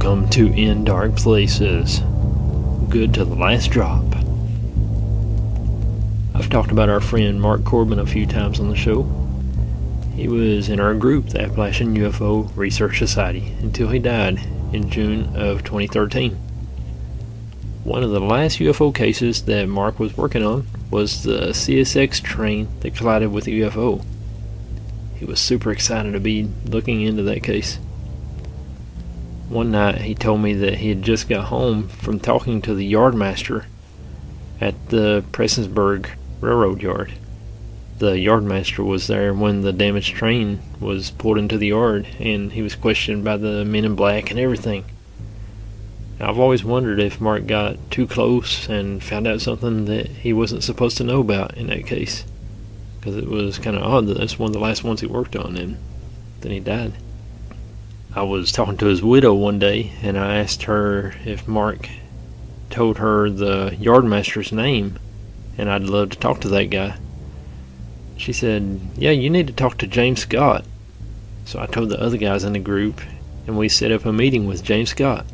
Welcome to In Dark Places. Good to the last drop. I've talked about our friend Mark Corbin a few times on the show. He was in our group, the Appalachian UFO Research Society, until he died in June of 2013. One of the last UFO cases that Mark was working on was the CSX train that collided with the UFO. He was super excited to be looking into that case. One night he told me that he had just got home from talking to the yardmaster at the Prestonsburg Railroad Yard. The yardmaster was there when the damaged train was pulled into the yard, and he was questioned by the men in black and everything. I've always wondered if Mark got too close and found out something that he wasn't supposed to know about in that case, because it was kind of odd that that's one of the last ones he worked on, and then he died. I was talking to his widow one day, and I asked her if Mark told her the yardmaster's name, and I'd love to talk to that guy. She said, "Yeah, you need to talk to James Scott." So I told the other guys in the group, and we set up a meeting with James Scott.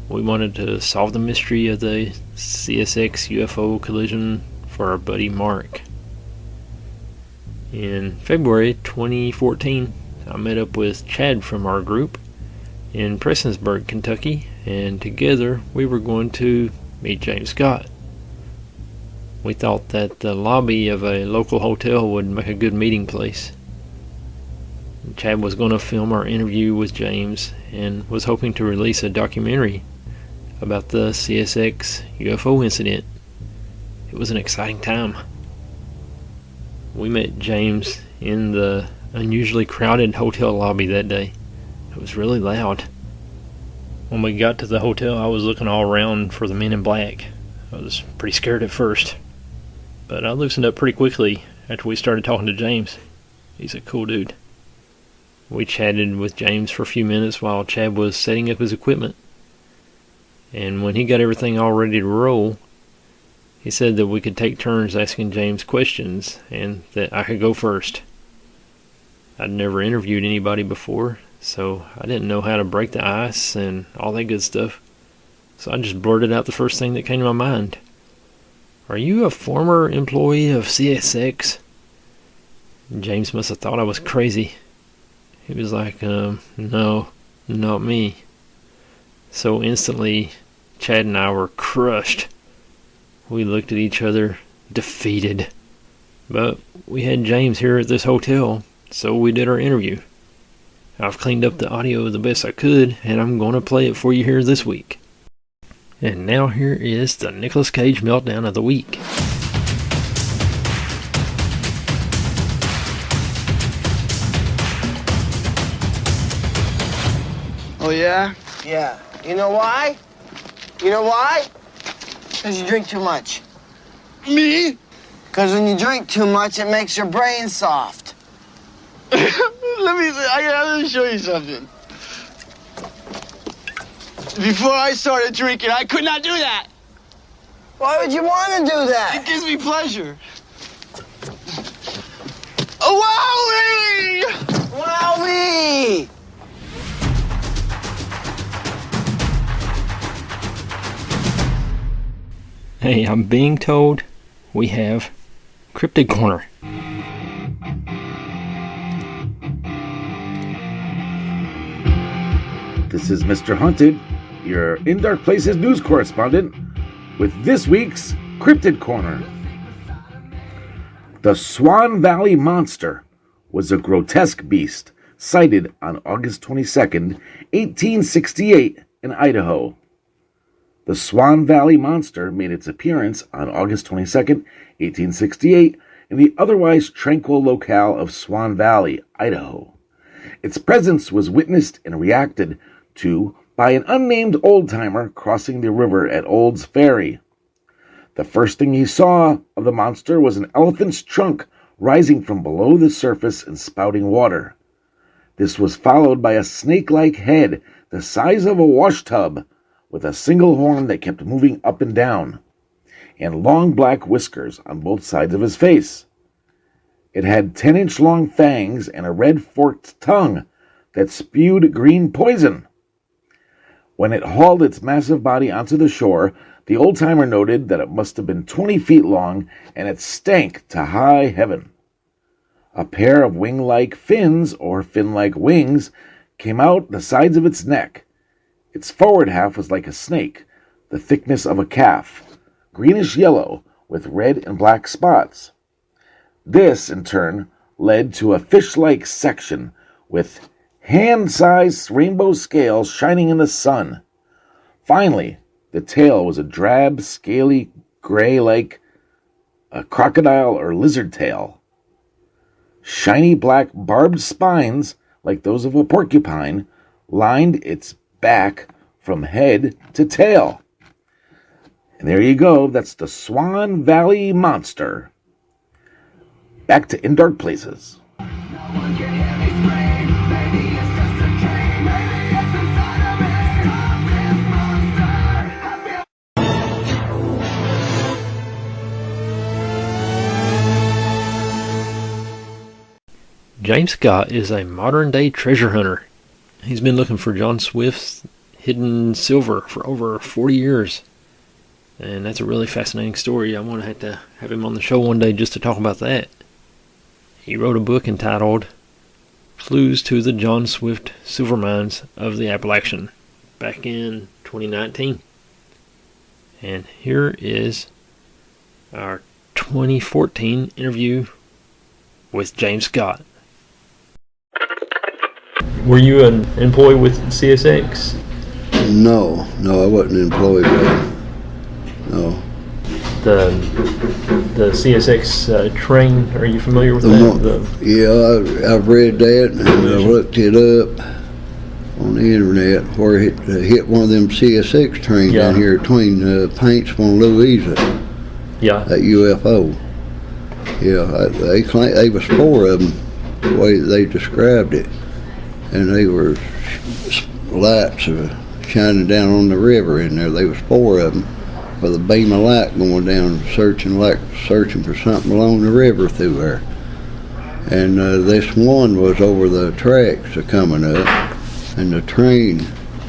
We wanted to solve the mystery of the CSX UFO collision for our buddy Mark. In February 2014, I met up with Chad from our group in Prestonsburg, Kentucky, and together we were going to meet James Scott. We thought that the lobby of a local hotel would make a good meeting place. Chad was going to film our interview with James and was hoping to release a documentary about the CSX UFO incident. It was an exciting time. We met James in the unusually crowded hotel lobby that day. It was really loud. When we got to the hotel, I was looking all around for the men in black. I was pretty scared at first, but I loosened up pretty quickly after we started talking to James. He's a cool dude. We chatted with James for a few minutes while Chad was setting up his equipment. And when he got everything all ready to roll, he said that we could take turns asking James questions and that I could go first. I'd never interviewed anybody before, so I didn't know how to break the ice and all that good stuff. So I just blurted out the first thing that came to my mind. "Are you a former employee of CSX?" James must have thought I was crazy. He was like, no, not me. So instantly, Chad and I were crushed. We looked at each other, defeated. But we had James here at this hotel, so we did our interview. I've cleaned up the audio the best I could, and I'm going to play it for you here this week. And now here is the Nicolas Cage meltdown of the week. Oh, yeah? Yeah. You know why? You know why? Because you drink too much. Me? Because when you drink too much, it makes your brain soft. I gotta show you something. Before I started drinking, I could not do that. Why would you want to do that? It gives me pleasure. Wowie! Wowie! Hey, I'm being told we have Cryptid Corner. This is Mr. Hunted, your In Dark Places news correspondent, with this week's Cryptid Corner. The Swan Valley Monster was a grotesque beast sighted on August 22nd, 1868 in Idaho. The Swan Valley Monster made its appearance on August 22nd, 1868 in the otherwise tranquil locale of Swan Valley, Idaho. Its presence was witnessed and reacted to by an unnamed old-timer crossing the river at Old's Ferry. The first thing he saw of the monster was an elephant's trunk rising from below the surface and spouting water. This was followed by a snake-like head the size of a washtub, with a single horn that kept moving up and down, and long black whiskers on both sides of his face. It had 10-inch long fangs and a red forked tongue that spewed green poison. When it hauled its massive body onto the shore, the old-timer noted that it must have been 20 feet long, and it stank to high heaven. A pair of wing-like fins, or fin-like wings, came out the sides of its neck. Its forward half was like a snake, the thickness of a calf, greenish-yellow, with red and black spots. This, in turn, led to a fish-like section with hand-sized rainbow scales shining in the sun. Finally, the tail was a drab, scaly gray like a crocodile or lizard tail. Shiny black barbed spines, like those of a porcupine, lined its back from head to tail. And there you go, that's the Swan Valley Monster. Back to In Dark Places. James Scott is a modern-day treasure hunter. He's been looking for John Swift's hidden silver for over 40 years. And that's a really fascinating story. I want to have him on the show one day just to talk about that. He wrote a book entitled Clues to the John Swift Silver Mines of the Appalachian back in 2019. And here is our 2014 interview with James Scott. Were you an employee with CSX? No, I wasn't employed with them. No. The CSX train, are you familiar with that? Yeah, I've read that and I looked it up on the internet where it hit one of them CSX trains down here between Paintsville and Louisa. Yeah. That UFO. Yeah, they claim there was 4 of them, the way they described it. And they were lights shining down on the river in there. There was 4 of them with a beam of light going down, searching for something along the river through there. And this one was over the tracks coming up, and the train,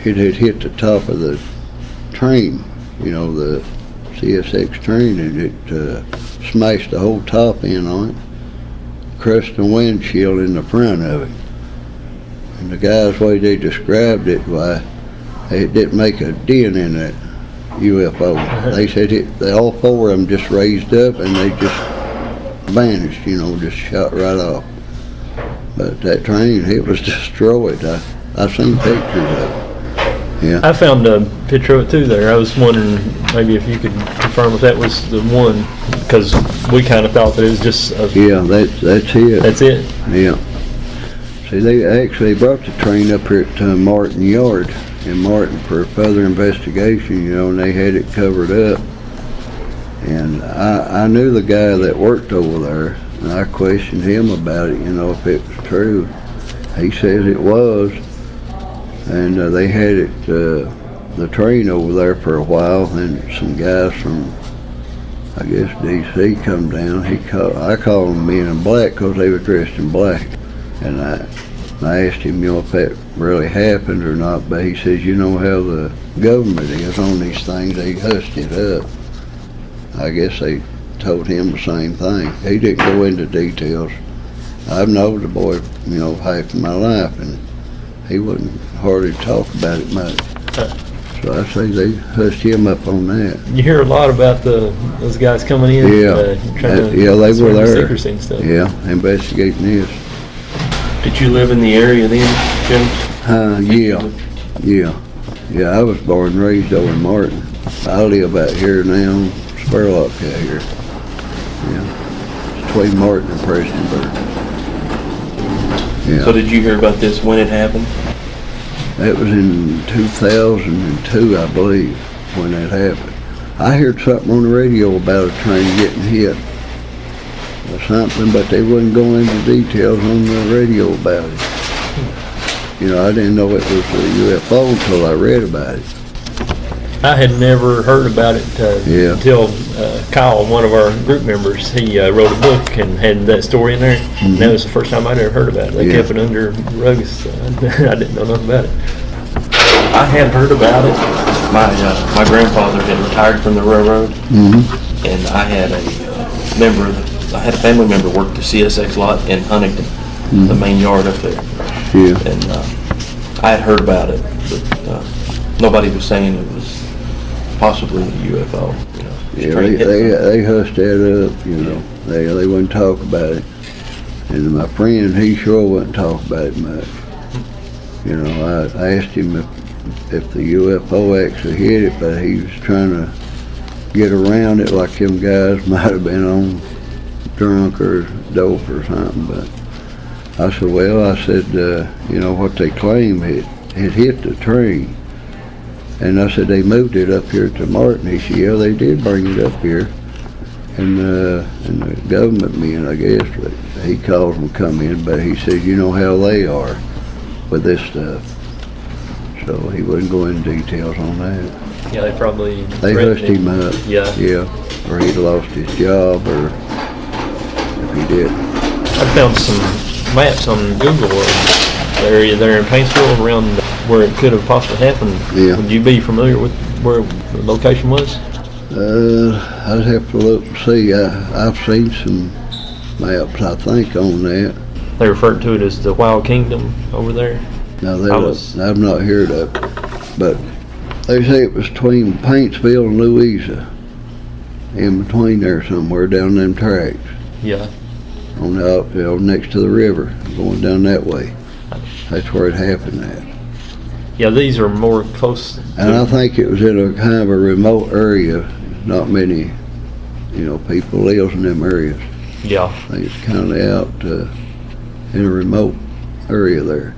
it had hit the top of the train, the CSX train, and it smashed the whole top in on it, crushed the windshield in the front of it. And the guys, the way they described it, why, it didn't make a dent in that UFO. They said all 4 of them just raised up and they just vanished, just shot right off. But that train, it was destroyed. I've seen pictures of it. Yeah. I found a picture of it too there. I was wondering maybe if you could confirm if that was the one, because we kind of thought that it was just yeah, that's it. That's it? Yeah. See, they actually brought the train up here at Martin Yard in Martin for further investigation, and they had it covered up. And I knew the guy that worked over there, and I questioned him about it, if it was true. He says it was, and they had it, the train over there for a while, and some guys from, I guess, D.C. come down. I call them men in black because they were dressed in black. And I asked him, if that really happened or not, but he says, how the government is on these things, they hushed it up. I guess they told him the same thing. He didn't go into details. I've known the boy, half of my life, and he wouldn't hardly talk about it much. So I say they hushed him up on that. You hear a lot about those guys coming in, trying to they were there. Secrecy and stuff. Yeah, investigating this. Did you live in the area then, James? Yeah. I was born and raised over in Martin. I live out here now, Spurlock out here. Yeah, it's between Martin and Prestonburg. Yeah. So did you hear about this when it happened? That was in 2002, I believe, when that happened. I heard something on the radio about a train getting hit or something, but they wouldn't go into details on the radio about it. I didn't know it was a UFO until I read about it. I had never heard about it until Kyle, one of our group members, he wrote a book and had that story in there. Mm-hmm. And that was the first time I'd ever heard about it. They kept it under rugs. I didn't know nothing about it. I had heard about it. My grandfather had retired from the railroad, and I had a family member work the CSX lot in Huntington, the main yard up there. Yeah. And I had heard about it, but nobody was saying it was possibly a UFO. You know, Yeah, they hushed that up, you know. They wouldn't talk about it. And my friend, he sure wouldn't talk about it much. You know, I asked him if the UFO actually hit it, but he was trying to get around it like them guys might have been on drunk or dope or something. But I said, you know, what they claim it hit the train. And I said, they moved it up here to Martin. He said, yeah, they did bring it up here. And the government men, I guess, he calls them come in, but he says, you know how they are with this stuff. So he wouldn't go into details on that. Yeah, they probably... They hushed him up. Yeah. Yeah, or he'd lost his job, or if he did. I found some maps on Google of the area there in Paintsville around where it could have possibly happened. Yeah. Would you be familiar with where the location was? I'd have to look and see. I've seen some maps, I think, on that. They referred to it as the Wild Kingdom over there. Now, I've not heard of it, but they say it was between Paintsville and Louisa, in between there somewhere down them tracks. Yeah. On the next to the river, going down that way. That's where it happened at. Yeah, these are more close. And I think it was in a kind of a remote area. Not many, people lives in them areas. Yeah. I think it's kind of out in a remote area there.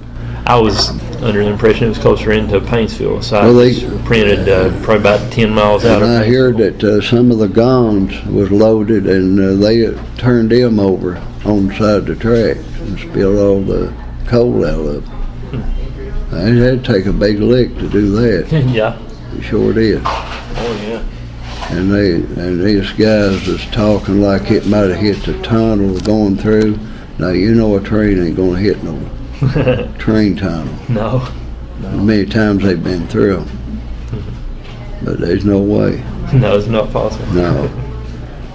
I was under the impression it was closer into Paintsville, so Well, I printed probably about 10 miles out of And I Paintsville. heard that some of the guns was loaded, and they turned them over on the side of the tracks and spilled all the coal out of them. It had to take a big lick to do that. Yeah. It sure did. Oh yeah. And these guys was talking like it might have hit the tunnel going through. Now you know a train ain't gonna hit no train tunnel. No. Many times they've been through them, but there's no way. No, it's not possible. No,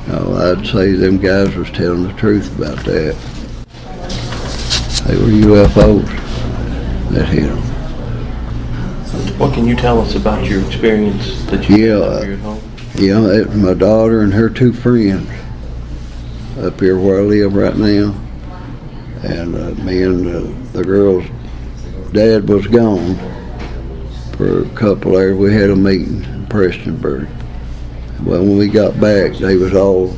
I'd say them guys was telling the truth about that. They were UFOs that hit them. What can you tell us about your experience that you had up here at home? Yeah, it was my daughter and her two friends up here where I live right now. And me and the girl's dad was gone for a couple hours. We had a meeting in Prestonburg. Well, when we got back, they was all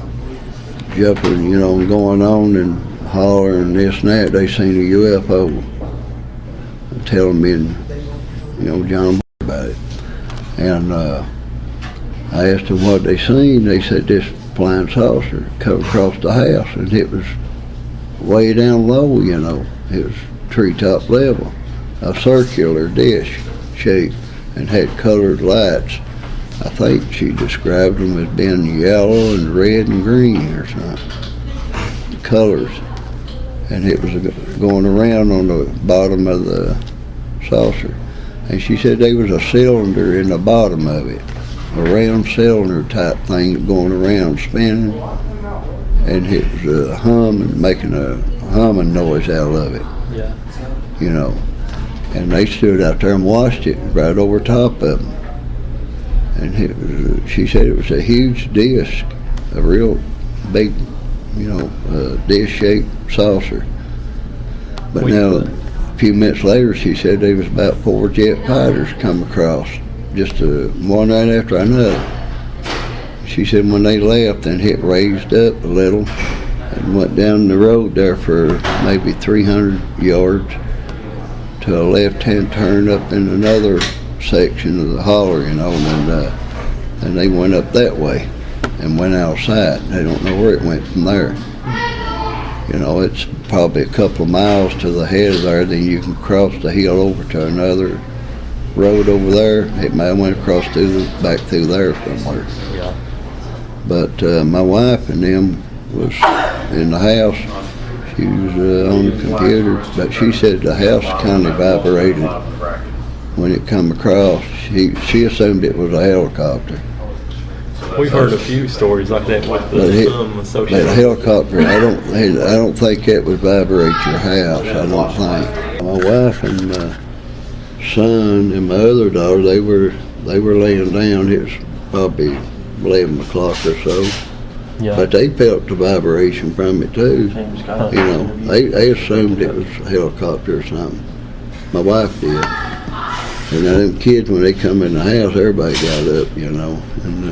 jumping, and going on and hollering this and that. They seen a UFO. Telling me and, John about it. And I asked them what they seen. They said this flying saucer come across the house, and it was way down low, It was treetop level, a circular dish shape, and had colored lights. I think she described them as being yellow and red and green or something, colors. And it was going around on the bottom of the saucer. And she said there was a cylinder in the bottom of it, a round cylinder type thing going around spinning. And it was making a humming noise out of it. Yeah. And they stood out there and watched it right over top of them. And she said it was a huge disc, a real big, dish-shaped saucer. But now, a few minutes later, she said there was about 4 jet fighters come across, just one right after another. She said when they left, and it raised up a little and went down the road there for maybe 300 yards to a left-hand turn up in another section of the holler, and they went up that way and went outside. They don't know where it went from there. It's probably a couple of miles to the head of there, then you can cross the hill over to another road over there. It might have went across back through there somewhere. Yeah. But my wife and them was in the house. She was on the computer, but she said the house kind of vibrated when it come across, she assumed it was a helicopter. We've heard a few stories like that with some associated. That helicopter, I don't think it would vibrate your house. I don't think. My wife and my son and my other daughter, they were laying down. It was probably 11 o'clock or so. Yeah. But they felt the vibration from it too. You know, they assumed it was a helicopter or something. My wife did. And now them kids, when they come in the house, everybody got up, you know, and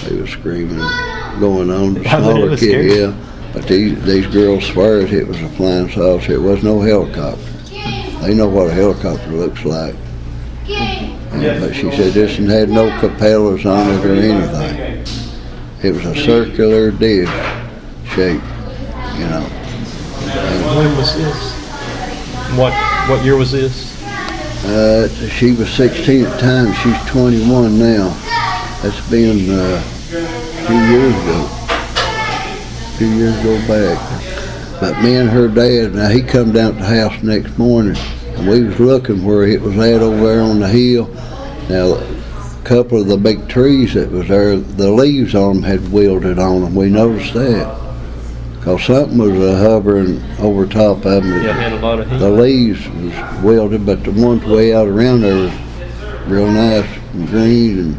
they were screaming and going on. The smaller kid, yeah. But these girls swear it was a flying saucer. It was no helicopter. They know what a helicopter looks like. But she said this one had no propellers on it or anything. It was a circular disc shape, you know. When was this? What year was this? She was 16 at the time. She's 21 now. That's been a few years ago back. But me and her dad, now he come down to the house next morning, and we was looking where it was at over there on the hill. Now, a couple of the big trees that was there, the leaves on them had wilted on them. We noticed that. Because something was hovering over top of them. Yeah, had a lot of heat. The leaves was wilted, but the ones way out around there was real nice and green.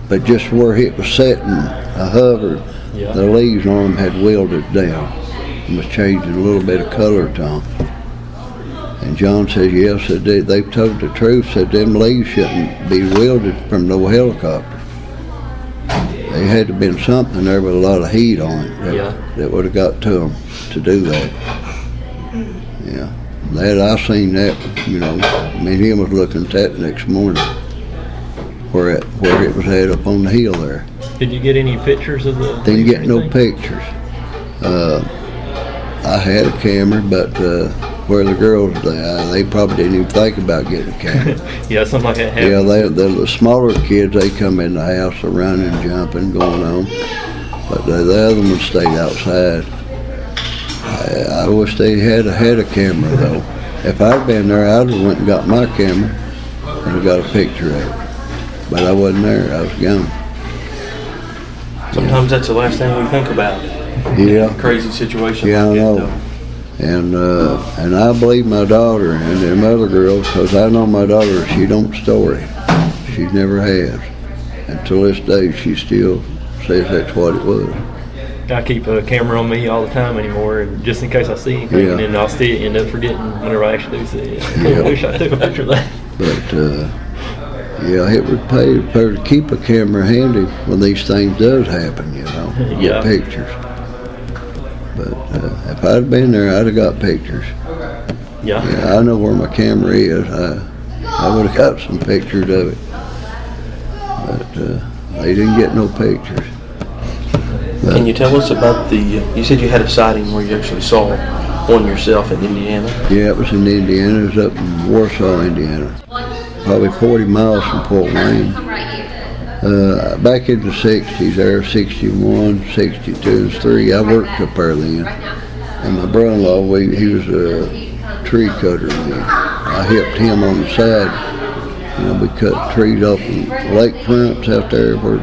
But just where it was sitting, hovered, yeah. The leaves on them had wilted down and was changing a little bit of color to them. And John says, yes, they've told the truth, said them leaves shouldn't be wilted from no helicopter. There had to have been something there with a lot of heat on it that would have got to them to do that. Yeah, that I seen that, you know. Me and him was looking at that next morning where it was at up on the hill there. Did you get any pictures of the? Didn't get no pictures. I had a camera, but where the girls, they probably didn't even think about getting a camera. Yeah, something like that happened. Yeah, the smaller kids, they come in the house, running, jumping, going on. But the other ones stayed outside. I wish they had a camera, though. If I'd been there, I'd have went and got my camera and got a picture of it. But I wasn't there. I was gone. Sometimes that's the last thing we think about. Yeah. Crazy situation. Yeah, like I know. And I believe my daughter and them other girls, because I know my daughter, she don't story. She never has. And to this day, she still says that's what it was. I keep a camera on me all the time anymore, just in case I see anything, and then I'll still end up forgetting whenever I actually do see it. I wish I took a picture of that. But, yeah, it would pay to keep a camera handy when these things does happen, you know, get pictures. But if I'd been there, I'd have got pictures. Yeah. I know where my camera is. I would have got some pictures of it. But they didn't get no pictures. But, can you tell us about you said you had a sighting where you actually saw one yourself in Indiana? Yeah, it was in Indiana. It was up in Warsaw, Indiana. Probably 40 miles from Fort Wayne. Back in the 60s there, 61, 62, 3, I worked up there then. And my brother-in-law, he was a tree cutter then. I helped him on the side. You know, we cut trees off in lakefronts out there, where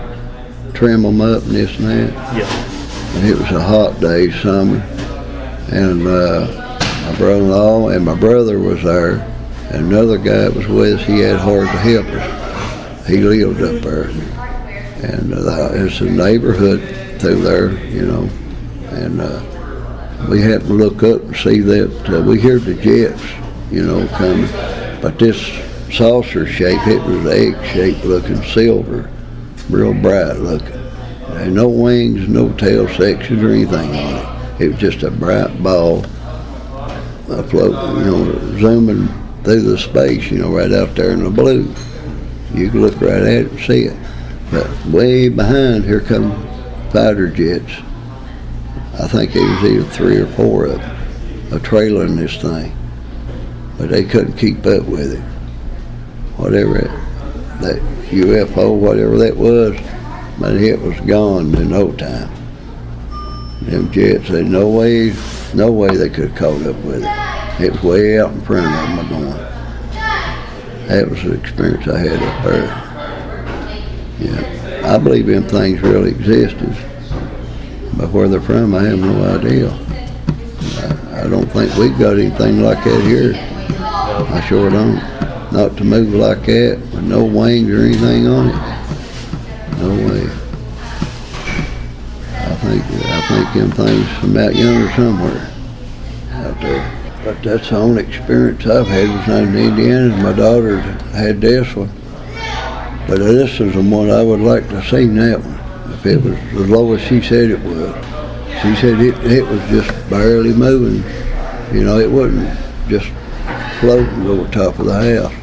trim them up and this and that. Yeah. And it was a hot day, summer. And my brother-in-law and my brother was there. And another guy that was with us, he had hard to help us. He lived up there. And it's a neighborhood through there, you know. And we happened to look up and see that we heard the jets, you know, coming. But this saucer shape, it was egg-shaped looking, silver, real bright looking. And no wings, no tail sections or anything on it. It was just a bright ball floating, you know, zooming through the space, you know, right out there in the blue. You can look right at it and see it. But way behind, here come fighter jets. I think it was either 3 or 4 of them, trailing this thing. But they couldn't keep up with it. Whatever that UFO, whatever that was, but it was gone in no time. Them jets, there's no way they could have caught up with it. It was way out in front of them going. That was the experience I had up there. Yeah, I believe them things really existed, but where they're from, I have no idea. I don't think we've got anything like that here. I sure don't. Not to move like that with no wings or anything on it. No way. I think them things from out yonder somewhere out there. But that's the only experience I've had was out in Indiana. My daughter had this one. But this is the one I would like to see, that one. If it was as low as she said it was. She said it was just barely moving. You know, it wasn't just floating over top of the house.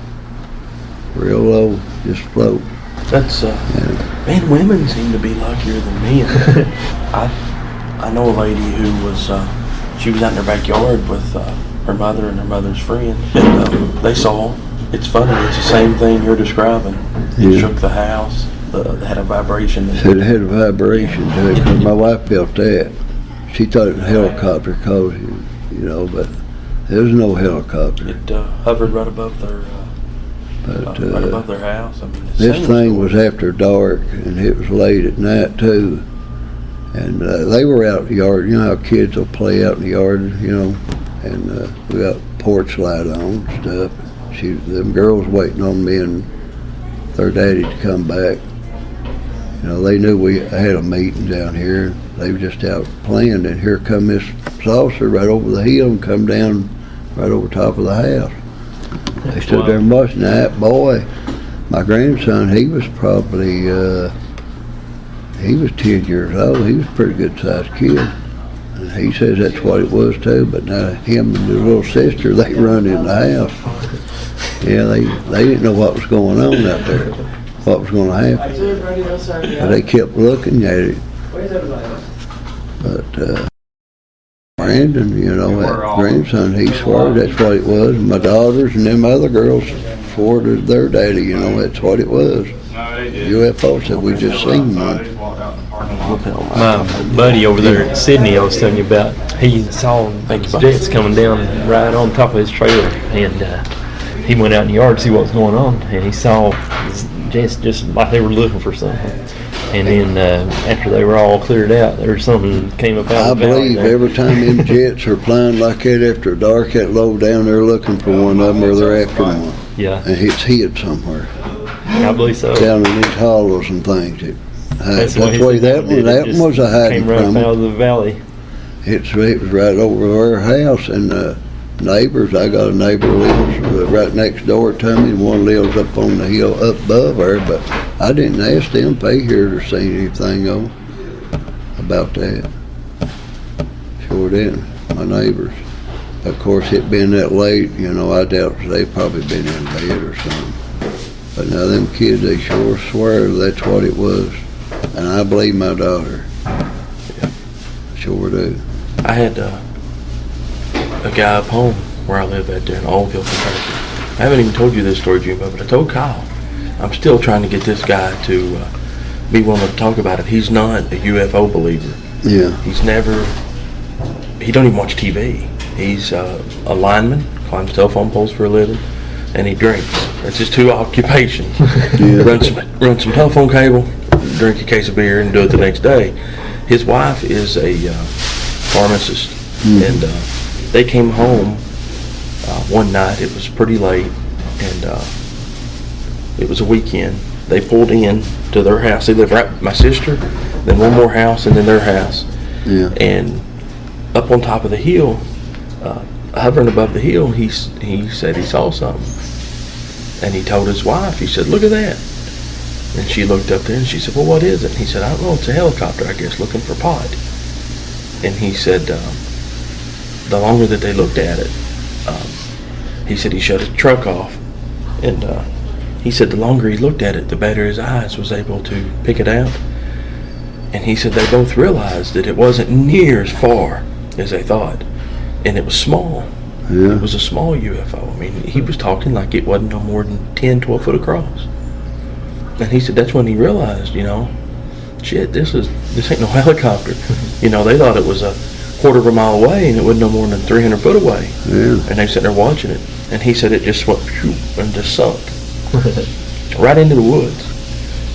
Real low, just float. That's, man, women seem to be luckier than men. I know a lady who was, she was out in her backyard with her mother and her mother's friend, and they saw, it's funny, it's the same thing you're describing. It shook the house, they had a vibration. Said it had a vibration to it, because my wife felt that. She thought it was a helicopter, cause, you know, but there was no helicopter. It hovered right above their right above their house. I mean, this thing was after dark, and it was late at night too. And they were out in the yard. You know how kids will play out in the yard, you know. And we got porch light on and stuff. Them girls waiting on me and their daddy to come back. You know, they knew we had a meeting down here. They were just out playing, and here come this saucer right over the hill and come down right over top of the house. They stood there mushing that. Boy, my grandson, he was probably, he was 10 years old. He was a pretty good sized kid. And he says that's what it was too, but now him and his little sister, they run in the house. Yeah, they didn't know what was going on out there, what was going to happen. But they kept looking at it. But Brandon, you know, that grandson, he swore that's what it was. And my daughters and them other girls swore to their daddy, you know, that's what it was. UFO said we just seen one. My buddy over there in Sydney I was telling you about, he saw jets coming down right on top of his trailer, and he went out in the yard to see what was going on, and he saw jets just like they were looking for something. And then after they were all cleared out, there was something came up out of the valley. I believe every time them jets are flying like that after dark, that low down, they're looking for one of them or they're after one. Yeah. And it's hid somewhere. I believe so. Down in these hollows and things. That's the way that one was a hiding from. Came right out of the valley. It was right over our house, and neighbors, I got a neighbor who lives right next door to me, and one lives up on the hill up above her, but I didn't ask them if they heard or seen anything about that. Sure didn't, my neighbors. Of course, it being that late, you know, I doubt they've probably been in bed or something. But now them kids, they sure swear that's what it was. And I believe my daughter. Yeah, sure do. I had a guy up home where I live out there in Oldville, Kentucky. I haven't even told you this story, Jimbo, but I told Kyle. I'm still trying to get this guy to be willing to talk about it. He's not a UFO believer. Yeah. He don't even watch TV. He's a lineman, climbs telephone poles for a living, and he drinks. That's his two occupations. Yeah. Run some telephone cable, drink a case of beer, and do it the next day. His wife is a pharmacist, and they came home one night. It was pretty late, and it was a weekend. They pulled in to their house. They live right with my sister, then one more house, and then their house. Yeah. And up on top of the hill, hovering above the hill, he said he saw something. And he told his wife, he said, "Look at that." And she looked up there and she said, "Well, what is it?" And he said, "I don't know, it's a helicopter, I guess, looking for pot." And he said, the longer that they looked at it, he said he shut his truck off. And he said the longer he looked at it, the better his eyes was able to pick it out. And he said they both realized that it wasn't near as far as they thought. And it was small. Yeah. It was a small UFO. I mean, he was talking like it wasn't no more than 10, 12 foot across. And he said that's when he realized, you know, shit, this ain't no helicopter. You know, they thought it was a quarter of a mile away, and it wasn't no more than 300 foot away. Yeah. And they sat there watching it. And he said it just went and just sunk right into the woods.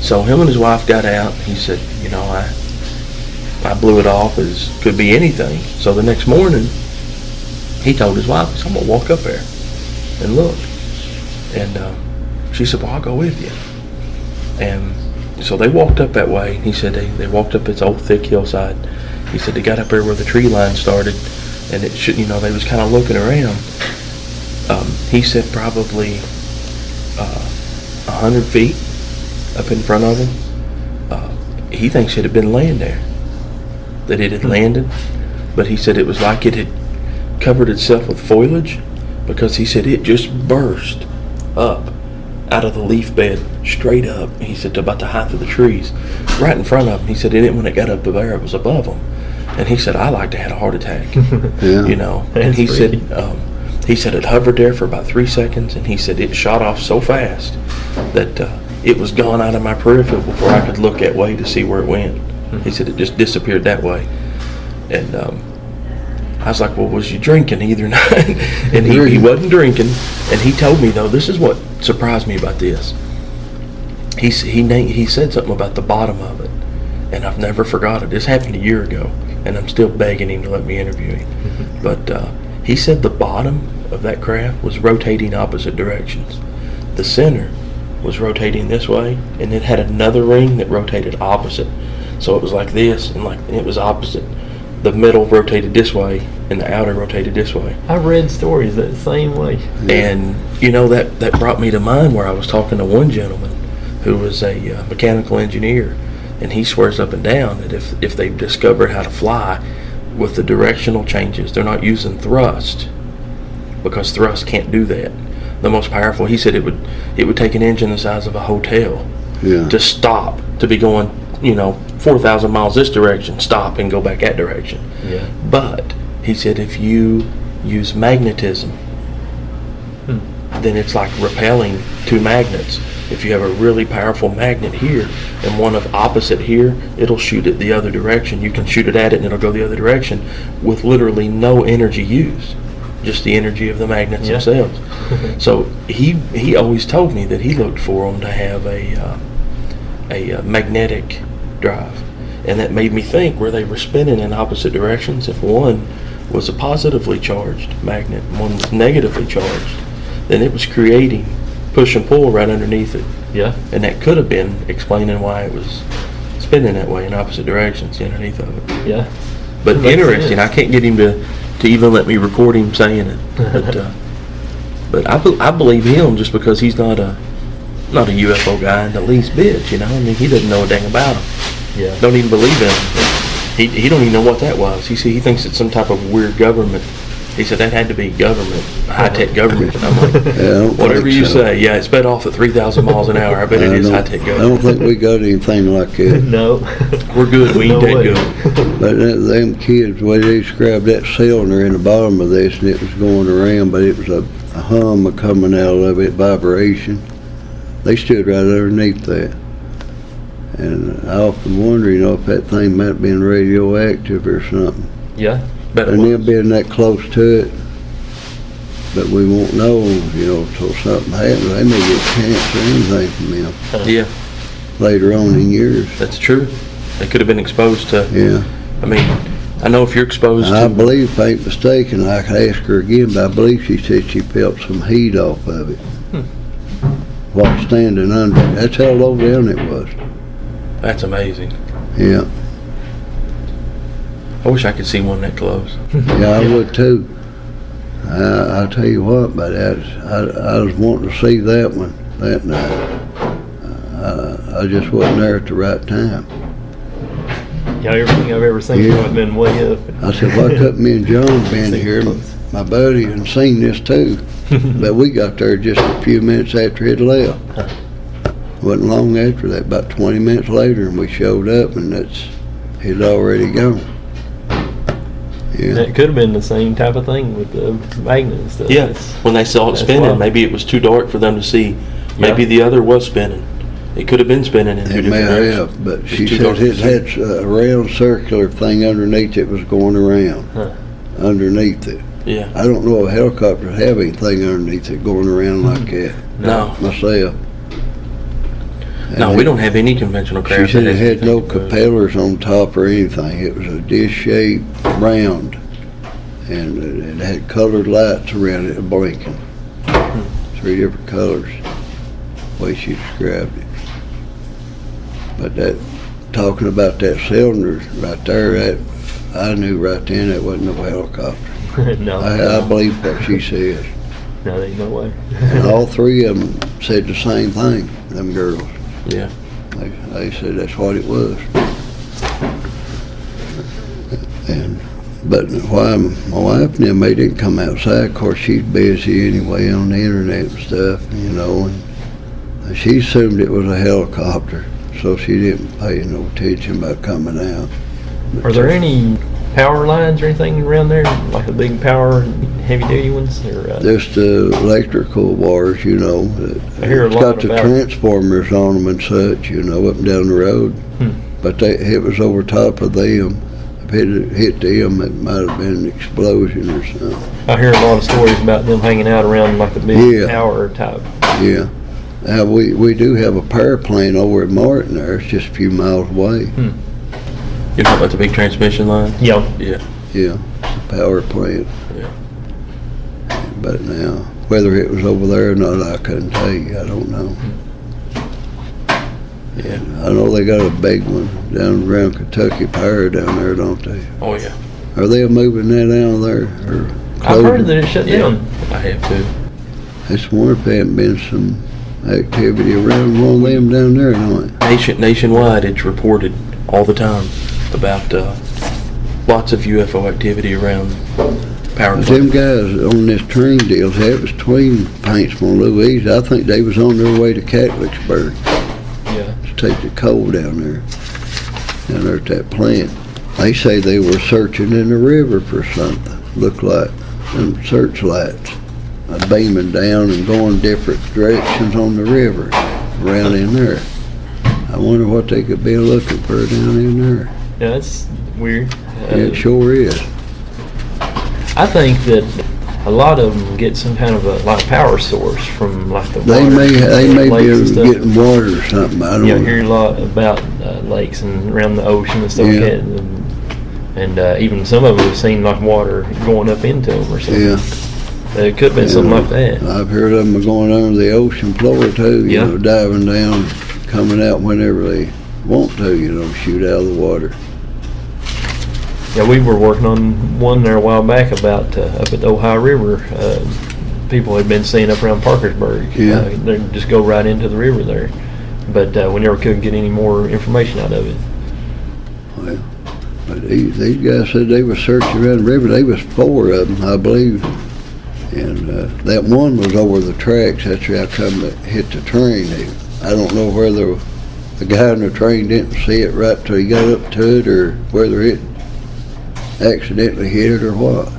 So him and his wife got out. He said, you know, I blew it off as could be anything. So the next morning, he told his wife, I'm going to walk up there and look. And she said, well, I'll go with you. And so they walked up that way. He said they walked up this old thick hillside. He said they got up there where the tree line started, and it should, you know, they was kind of looking around. He said probably 100 feet up in front of him. He thinks it had been laying there, that it had landed, but he said it was like it had covered itself with foliage, because he said it just burst up out of the leaf bed straight up. He said to about the height of the trees right in front of him. He said when it got up there, it was above him. And he said, I like to have a heart attack. Yeah. You know. And he said it hovered there for about 3 seconds, and he said it shot off so fast that it was gone out of my peripheral before I could look that way to see where it went. He said it just disappeared that way. And I was like, well, was you drinking either night? And he wasn't drinking. And he told me, though, this is what surprised me about this. He said something about the bottom of it, and I've never forgot it. This happened a year ago, and I'm still begging him to let me interview him. But he said the bottom of that craft was rotating opposite directions. The center was rotating this way, and it had another ring that rotated opposite. So it was like this, and like it was opposite. The middle rotated this way, and the outer rotated this way. I read stories that same way. And, you know, that brought me to mind where I was talking to one gentleman who was a mechanical engineer, and he swears up and down that if they've discovered how to fly with the directional changes, they're not using thrust, because thrust can't do that. The most powerful, he said it would take an engine the size of a hotel to stop, to be going, you know, 4,000 miles this direction, stop and go back that direction. Yeah. But he said if you use magnetism, then it's like repelling two magnets. If you have a really powerful magnet here and one of opposite here, it'll shoot it the other direction. You can shoot it at it and it'll go the other direction with literally no energy used, just the energy of the magnets themselves. So he always told me that he looked for them to have a magnetic drive, and that made me think where they were spinning in opposite directions. If one was a positively charged magnet and one was negatively charged, then it was creating push and pull right underneath it. Yeah. And that could have been explaining why it was spinning that way in opposite directions underneath of it. Yeah. But interesting. I can't get him to even let me record him saying it. But I believe him just because he's not a UFO guy in the least bit, you know. I mean, he doesn't know a dang about them. Yeah. Don't even believe in them. He don't even know what that was. He thinks it's some type of weird government. He said that had to be government, high-tech government. And I'm like, whatever you say. Yeah, it sped off at 3,000 miles an hour. I bet it is high-tech government. I don't think we got anything like that. No. We're good. We ain't that good. But them kids, the way they described that cylinder in the bottom of this, and it was going around, but it was a hum coming out of it, vibration. They stood right underneath that. And I often wonder, you know, if that thing might have been radioactive or something. Yeah. And them being that close to it, but we won't know, you know, until something happens. They may get cancer or anything from them. Yeah. Later on in years. That's true. They could have been exposed to. Yeah. I mean, I know if you're exposed I to. believe, if I ain't mistaken, I could ask her again, but I believe she said she felt some heat off of it while standing under it. That's how low down it was. That's amazing. Yeah. I wish I could see one that close. Yeah, I would too. I'll tell you what, but I was wanting to see that one that night. I just wasn't there at the right time. Yeah, everything I've ever seen has been way up. I said, why couldn't me and John been here? My buddy and seen this too. But we got there just a few minutes after it left. Wasn't long after that, about 20 minutes later, and we showed up, and he'd already gone. Yeah. That could have been the same type of thing with the magnet and stuff. Yeah, when they saw it spinning, maybe it was too dark for them to see. Maybe the other was spinning. It could have been spinning in two different directions. It may have, but she said it had a round circular thing underneath it was going around. Underneath it. Yeah. I don't know if helicopters have anything underneath it going around like that. No. Myself. No, we don't have any conventional She craft. said that it has had no anything to- propellers on top or anything. It was a dish-shaped round, and it had colored lights around it blinking. 3 different colors, the way she described it. But that, talking about that cylinder right there, that I knew right then that wasn't no helicopter. No, I believe what she said. no, there ain't no way. And all 3 of them said the same thing, them girls. Yeah. They said that's what it was. But why my wife and them, they didn't come outside. Of course, she's busy anyway on the internet and stuff, you know. And she assumed it was a helicopter, so she didn't pay no attention about coming out. Are there any power lines or anything around there, like the big power, heavy-duty ones? Or, Just the electrical wires, you know. I hear a It's lot got the about- transformers on them and such, you know, up and down the road. But it was over top of them. If it hit them, it might have been an explosion or something. I hear a lot of stories about them hanging out around like the big Yeah. tower type. Yeah. We do have a power plant over at Martin there. It's just a few miles away. You're talking about the big transmission line? Yeah. Yeah. Yeah, it's a power plant. Yeah. But now, whether it was over there or not, I couldn't tell you. I don't know. Yeah. I know they got a big one down around Kentucky Power down there, don't they? Oh, yeah. Are they moving that out of there? Or I've heard closing? that it shut down. I have too. I just wonder if there hadn't been some activity around one of them down there, don't it? Nationwide, it's reported all the time about lots of UFO activity around power But plants. them guys on this train deal, that was between Paintsville and Louise. I think they was on their way to Catlettsburg Yeah. to take the coal down there at that plant. They say they were searching in the river for something. Looked like some searchlights beaming down and going different directions on the river around in there. I wonder what they could be looking for down in there. Yeah, that's weird. It sure is. I think that a lot of them get some kind of a like power source from like the They water, may lakes and be stuff. getting water or something. I don't You know. hear a lot about lakes and around the ocean and stuff Yeah. like that, and even some of them have seen like water going up into them or something. Yeah. It could have been something like that. I've heard of them going under the ocean floor too, you Yeah. know, diving down, coming out whenever they want to, you know, shoot out of the water. Yeah, we were working on one there a while back about up at the Ohio River. People had been seeing up around Parkersburg. Yeah. They just go right into the river there, but we never could get any more information out of it. Well, but these guys said they were searching around the river. They was 4 of them, I believe. And that one was over the tracks. That's how come it hit the train. I don't know whether the guy on the train didn't see it right till he got up to it, or whether it accidentally hit it or what.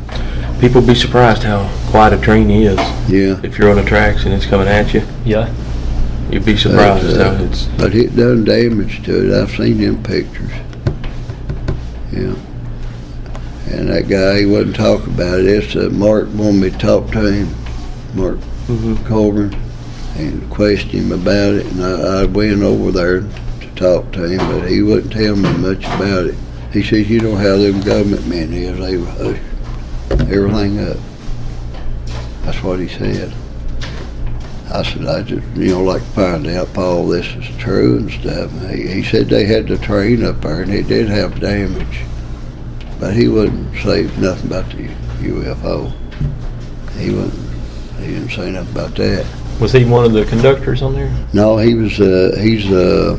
People be surprised how quiet a train is. Yeah. If you're on the tracks and it's coming at you, Yeah. you'd be surprised how it's. But it done damage to it. I've seen them pictures. Yeah. And that guy, he wouldn't talk about it. It's Mark wanted me to talk to him, Mark Colburn, and question him about it. And I went over there to talk to him, but he wouldn't tell me much about it. He says, you know how them government men is, they hush everything up. That's what he said. I said, I just, like to find out if all this is true and stuff. He said they had the train up there and it did have damage. But he wouldn't say nothing about the UFO. He didn't say nothing about that. Was he one of the conductors on there? No, he's a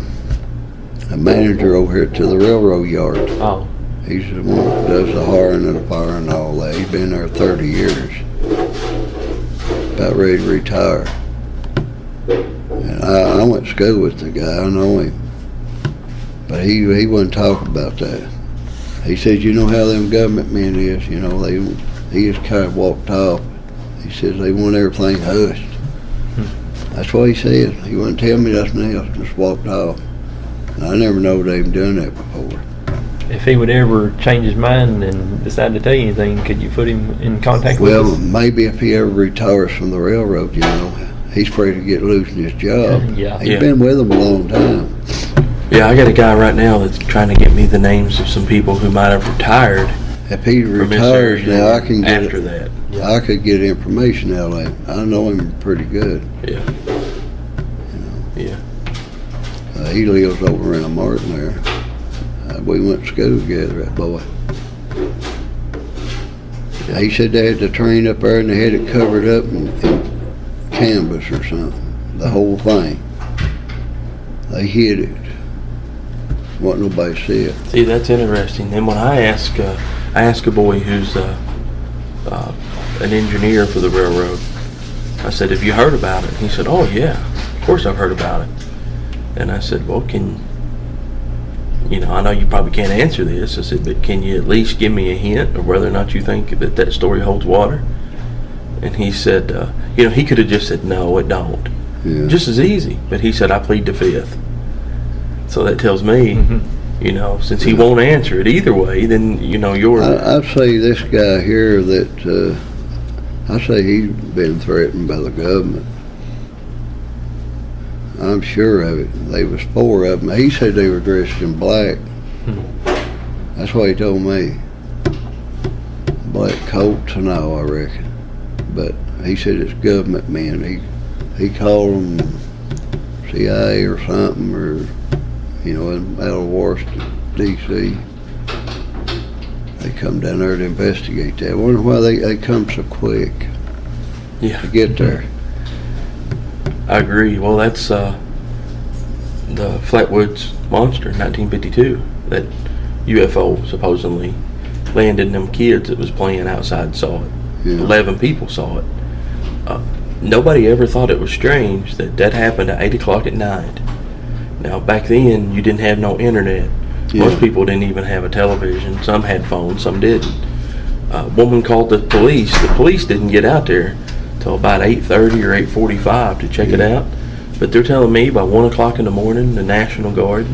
manager over here to the railroad yard. Oh. He's the one that does the hiring and the firing and all that. He's been there 30 years. About ready to retire. And I went to school with the guy, I know him. But he wouldn't talk about that. He said, you know how them government men is, he just kind of walked off. He says they want everything hushed. That's what he said. He wouldn't tell me nothing else, just walked off. And I never know they've done that before. if he would ever change his mind and decide to tell you anything, could you put him in contact with Well, us? maybe if he ever retires from the railroad, he's afraid to get losing his job. Yeah. He's been with them a long time. Yeah, I got a guy right now that's trying to get me the names of some people who might have retired If he from this retires area now, I can get after that. I could get information out of him. I know him pretty good. Yeah. Yeah. He lives over around Martin there. We went to school together, that boy. He said they had the train up there and they had it covered up in canvas or something. The whole thing. They hid it. Wasn't nobody see it. See, that's interesting. And when I ask a boy who's an engineer for the railroad, I said, "Have you heard about it?" He said, "Oh yeah, of course I've heard about it." And I said, "Well, I know you probably can't answer this." I said, "But can you at least give me a hint of whether or not you think that story holds water?" And he said, he could have just said, "No, it don't." Yeah. Just as easy. But he said, "I plead the fifth." So that tells me, since he won't answer it either way, then, you're... I'd say this guy here that, I say he's been threatened by the government. I'm sure of it. There was 4 of them. He said they were dressed in black. That's what he told me. Black coats and all, I reckon. But he said it's government men. He called them CIA or something, or out of Washington, D.C. They come down there to investigate that. I wonder why they come so quick Yeah. to get there. I agree. Well, that's the Flatwoods Monster, 1952, that UFO supposedly landed, and them kids that was playing outside saw it. Yeah. 11 people saw it. Nobody ever thought it was strange that happened at 8 o'clock at night. Now, back then, you didn't have no internet. Yeah. Most people didn't even have a television. Some had phones, some didn't. A woman called the police. The police didn't get out there till about 8:30 or 8:45 to check it out. But they're telling me by 1 o'clock in the morning, the National Guard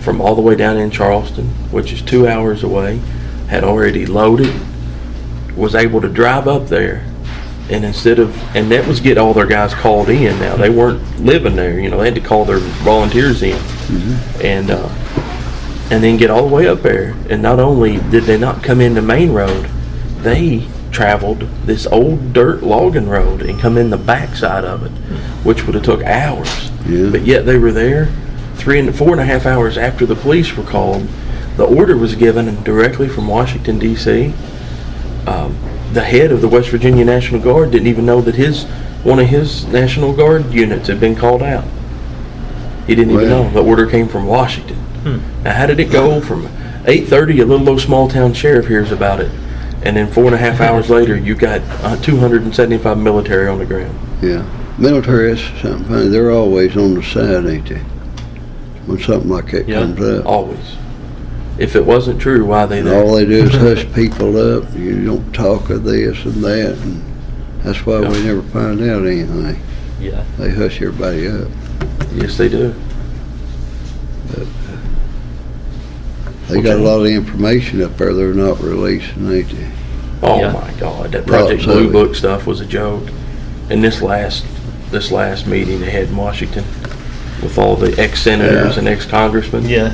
from all the way down in Charleston, which is 2 hours away, had already loaded, was able to drive up there, and and that was get all their guys called in. Now, they weren't living there, they had to call their volunteers in, and then get all the way up there. And not only did they not come in the main road, they traveled this old dirt logging road and come in the backside of it, which would have took hours. Yeah. But yet they were there 4.5 hours after the police were called. The order was given directly from Washington, D.C. The head of the West Virginia National Guard didn't even know that one of his National Guard units had been called out. He didn't even know. The order came from Washington. Now, how did it go from 8:30, a little old small town sheriff hears about it, and then 4.5 hours later, you got 275 military on the ground? Yeah. Military is something funny. They're always on the side, ain't they? When something like that comes up. Always. If it wasn't true, why are they And there? all they do is hush people up. You don't talk of this and that, and that's why we never find out anything. Yeah. They hush everybody up. Yes, they do. But they got a lot of information up there they're not releasing, ain't they? Oh Yeah. my God, that Project Lots of Blue it. Book stuff was a joke. And this last meeting they had in Washington with all the ex-senators and ex-congressmen, Yeah.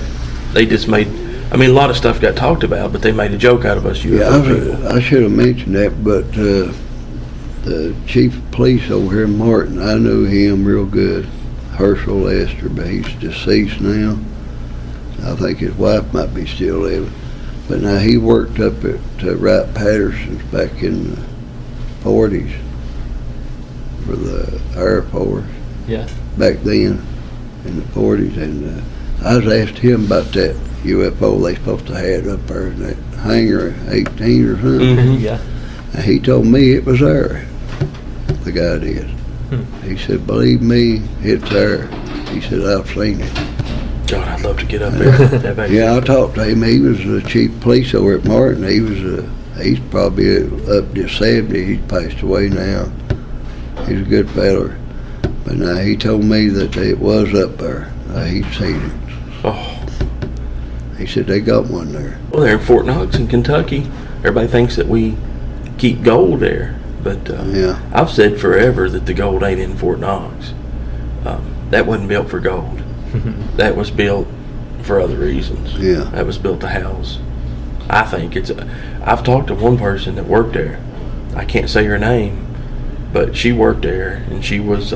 they just made, a lot of stuff got talked about, but they made a joke out of us UFO people. I should have mentioned that, but the chief of police over here in Martin, I knew him real good, Herschel Lester, but he's deceased now. I think his wife might be still living. But now he worked up at Wright Patterson's back in the 40s for the Air Force. Yeah. Back then in the 40s, and I was asked him about that UFO they supposed to have up there in that hangar 18 or something. Yeah. And he told me it was there. The guy did. He said, "Believe me, it's there." He said, "I've seen it." God, I'd love to get up there. Yeah, I talked to him. He was the chief of police over at Martin. He's probably up to 70. He's passed away now. He's a good feller. But now he told me that it was up there. He'd seen it. Oh, He said they got one there. Well, they're in Fort Knox in Kentucky. Everybody thinks that we keep gold there, but Yeah. I've said forever that the gold ain't in Fort Knox. That wasn't built for gold. That was built for other reasons. Yeah. That was built to house. I think I've talked to one person that worked there. I can't say her name, but she worked there, and she was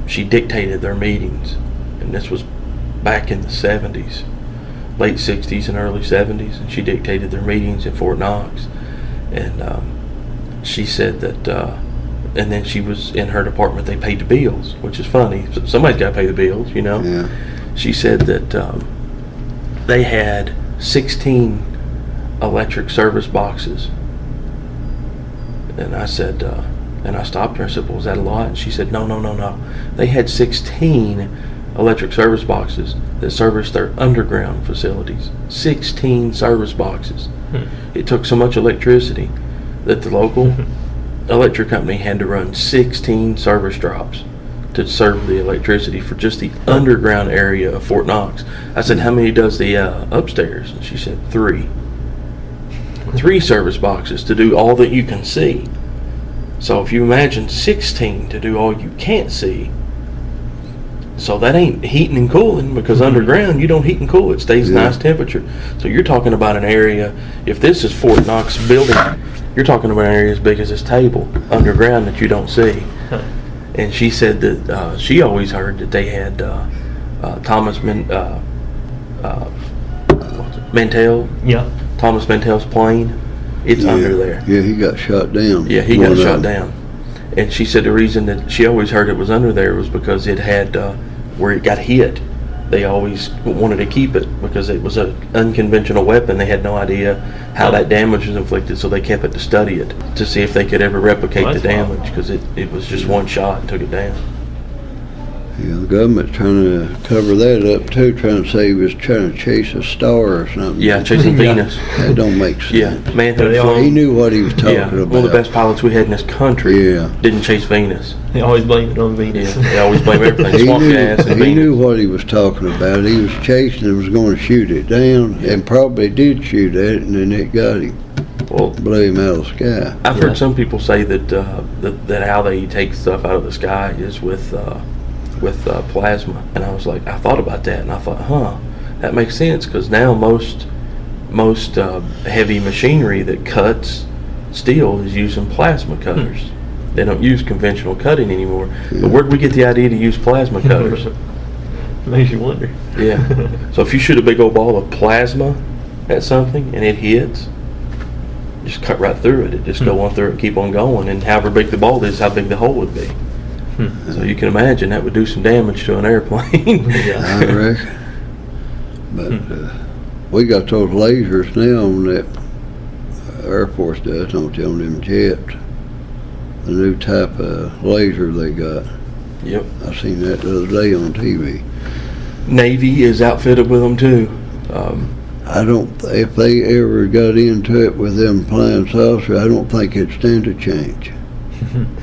she dictated their meetings, and this was back in the 70s, late 60s and early 70s, and she dictated their meetings in Fort Knox. And she said that and then she was in her department, they paid the bills, which is funny. Somebody's got to pay the bills, you know. Yeah. She said that they had 16 electric service boxes. And I said, and I stopped her. I said, well, was that a lot? And she said, no. They had 16 electric service boxes that serviced their underground facilities. 16 service boxes. It took so much electricity that the local electric company had to run 16 service drops to serve the electricity for just the underground area of Fort Knox. I said, how many does the upstairs? And she said, 3. 3 service boxes to do all that you can see. So if you imagine 16 to do all you can't see, so that ain't heating and cooling, because underground you don't heat and cool, it stays nice temperature. So you're talking about an area, if this is Fort Knox building, you're talking about an area as big as this table underground that you don't see. And she said that she always heard that they had Mantell. Yeah. Thomas Mantell's plane. It's under there. Yeah, he got shot down. Yeah, he got shot down. And she said the reason that she always heard it was under there was because it had where it got hit. They always wanted to keep it because it was an unconventional weapon. They had no idea how that damage was inflicted, so they kept it to study it to see if they could ever replicate the damage, because it was just one shot and took it down. Yeah, the government's trying to cover that up too, trying to say he was trying to chase a star or something. Yeah, chasing Venus. That don't make sense. Yeah, man who He knew what he was talking about. One of the best pilots we had in this country didn't chase Venus. They always blame it on Venus. Yeah, they always blame everything. He Swamp knew, gas and he Venus. knew what he was talking about. He was chasing and was going to shoot it down, and probably did shoot at it, and then it got him. Well, blew him out of the sky. I've heard some people say that that how they take stuff out of the sky is with plasma, and I was like, I thought about that, and I thought, that makes sense, because now most heavy machinery that cuts steel is using plasma cutters. They don't use conventional cutting anymore. But where'd we get the idea to use plasma cutters? Makes you wonder. Yeah. So if you shoot a big old ball of plasma at something and it hits, just cut right through it. It just go on through it and keep on going, and however big the ball is, how big the hole would be. So you can imagine that would do some damage to an airplane. I reckon. But we got those lasers now on that Air Force does, don't you, on them jets. The new type of laser they got. Yep. I seen that the other day on TV. Navy is outfitted with them too. I don't. If they ever got into it with them flying saucers, I don't think it'd stand a chance.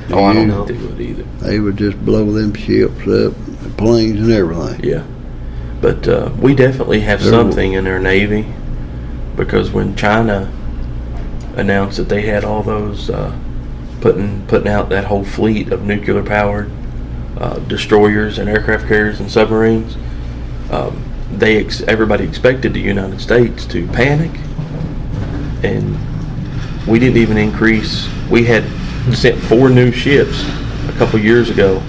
I don't know if they would either. They would just blow them ships up, planes and everything. Yeah. But we definitely have something in our Navy, because when China announced that they had all those putting out that whole fleet of nuclear powered destroyers and aircraft carriers and submarines, everybody expected the United States to panic, and we didn't even increase. We had sent 4 new ships a couple years ago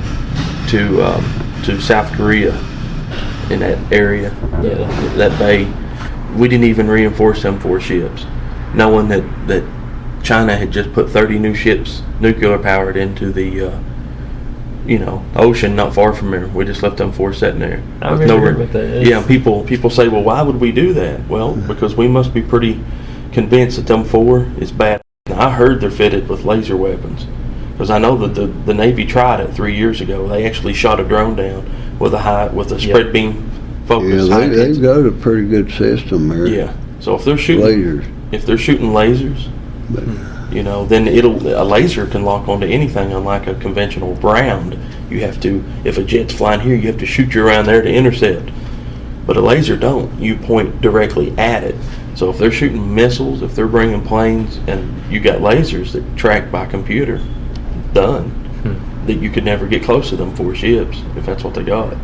to South Korea in that area, that bay. We didn't even reinforce them 4 ships, knowing that China had just put 30 new ships, nuclear powered, into the ocean not far from there. We just left them 4 sitting there. I remember about that. Yeah, people say, well, why would we do that? Well, because we must be pretty convinced that them 4 is bad. Now, I heard they're fitted with laser weapons, because I know that the Navy tried it 3 years ago. They actually shot a drone down with a spread beam focus. Yeah, they've got a pretty good system there. Yeah. So if they're shooting lasers, then a laser can lock onto anything, unlike a conventional round. You have to, if a jet's flying here, you have to shoot you around there to intercept. But a laser don't. You point directly at it. So if they're shooting missiles, if they're bringing planes, and you got lasers that track by computer, done. That you could never get close to them 4 ships if that's what they got.